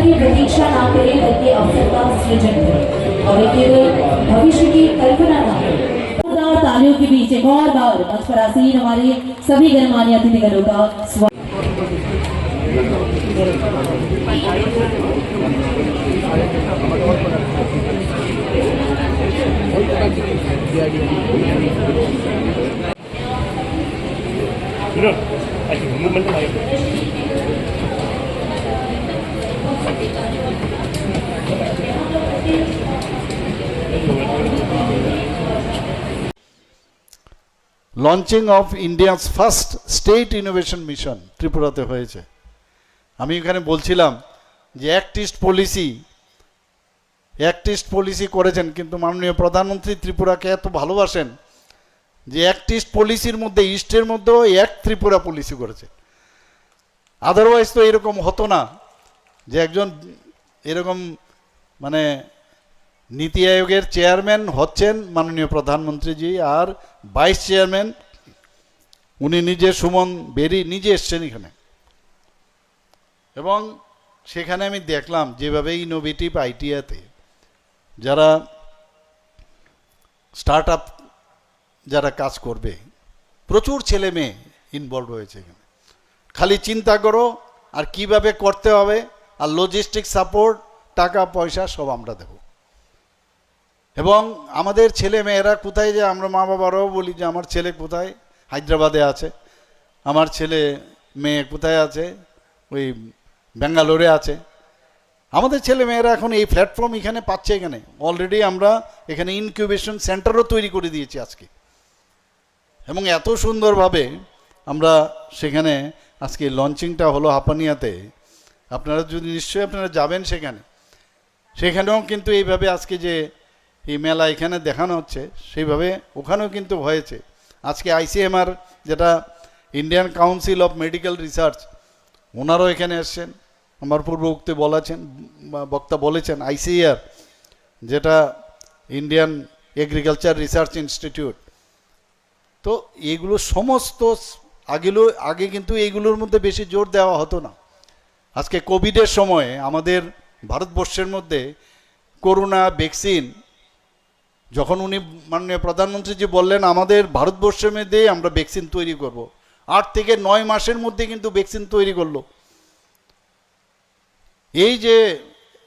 की प्रतीक्षा ना करें बल्कि अवसर का सृजन करें और वे केवल भविष्य की कल्पना ना करें। तालियों के बीच एक और बार मंच पर आसीन हमारे सभी गणमान्य अतिथिगणों का स्वागत। Launching of India's first state innovation mission ত্রিপুরাতে হয়েছে। আমি এখানে বলছিলাম যে অ্যাক্টিস্ট পলিসি করেছেন, কিন্তু মাননীয় প্রধানমন্ত্রী ত্রিপুরাকে এত ভালোবাসেন যে অ্যাক্টিস্ট পলিসির মধ্যে ইস্টের মধ্যেও এক ত্রিপুরা পলিসি করেছে। আদারওয়াইজ তো এরকম হতো না যে একজন এরকম মানে নীতি আয়োগের চেয়ারম্যান হচ্ছেন মাননীয় প্রধানমন্ত্রীজি, আর ভাইস চেয়ারম্যান উনি নিজে সুমন বেরি নিজে এসছেন এখানে। এবং সেখানে আমি দেখলাম যেভাবে ইনোভেটিভ আইডিয়াতে যারা স্টার্ট আপ যারা কাজ করবে, প্রচুর ছেলে মেয়ে ইনভলভ হয়েছে এখানে। খালি চিন্তা করো আর কিভাবে করতে হবে, আর লজিস্টিক সাপোর্ট, টাকা পয়সা সব আমরা দেব। এবং আমাদের ছেলে মেয়েরা কোথায়, যে আমরা মা বাবারাও বলি যে আমার ছেলে কোথায়, হায়দ্রাবাদে আছে, আমার ছেলে মেয়ে কোথায় আছে, ওই ব্যাঙ্গালোরে আছে। আমাদের ছেলে মেয়েরা এখন এই প্ল্যাটফর্ম এখানে পাচ্ছে। এখানে অলরেডি আমরা এখানে ইনকিউবেশন সেন্টারও তৈরি করে দিয়েছি আজকে, এবং এত সুন্দরভাবে আমরা সেখানে আজকে লঞ্চিংটা হলো হাপানিয়াতে। আপনারা যদি নিশ্চয়ই আপনারা যাবেন সেখানেও কিন্তু এইভাবে আজকে যে এই মেলা এখানে দেখানো হচ্ছে সেইভাবে ওখানেও কিন্তু হয়েছে। আজকে আইসিএমআর যেটা Indian council of medical research, ওনারাও এখানে এসছেন। আমার পূর্ববর্তী বক্তা বলেছেন আইসিআর যেটা ইন্ডিয়ান এগ্রিকালচার রিসার্চ ইনস্টিটিউট। তো এইগুলো সমস্ত আগে কিন্তু এইগুলোর মধ্যে বেশি জোর দেওয়া হতো না। আজকে কোভিডের সময়ে আমাদের ভারতবর্ষের মধ্যে করোনা ভ্যাকসিন যখন উনি মাননীয় প্রধানমন্ত্রীজি বললেন আমাদের ভারতবর্ষের মধ্যেই আমরা ভ্যাকসিন তৈরি করব, 8 থেকে 9 মাসের মধ্যে কিন্তু ভ্যাকসিন তৈরি করলো। এই যে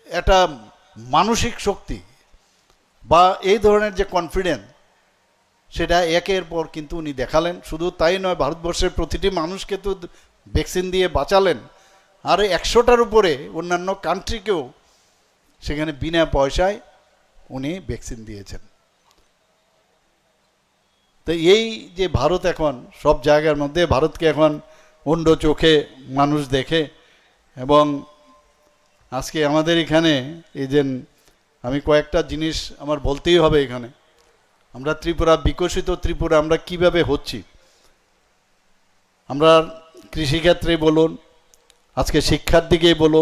একটা মানসিক শক্তি বা এই ধরনের যে কনফিডেন্স, সেটা একের পর কিন্তু উনি দেখালেন। শুধু তাই নয়, ভারতবর্ষের প্রতিটি মানুষকে তো ভ্যাকসিন দিয়ে বাঁচালেন, আর 100টার উপরে অন্যান্য কান্ট্রিকেও সেখানে বিনা পয়সায় উনি ভ্যাকসিন দিয়েছেন। তো এই যে ভারত এখন সব জায়গার মধ্যে, ভারতকে এখন অন্য চোখে মানুষ দেখে। এবং আজকে আমাদের এখানে এই যে আমি কয়েকটা জিনিস আমার বলতেই হবে এখানে। আমরা ত্রিপুরা, বিকশিত ত্রিপুরা আমরা কিভাবে হচ্ছি, আমরা কৃষিক্ষেত্রে বলুন, আজকে শিক্ষার দিকেই বলুন,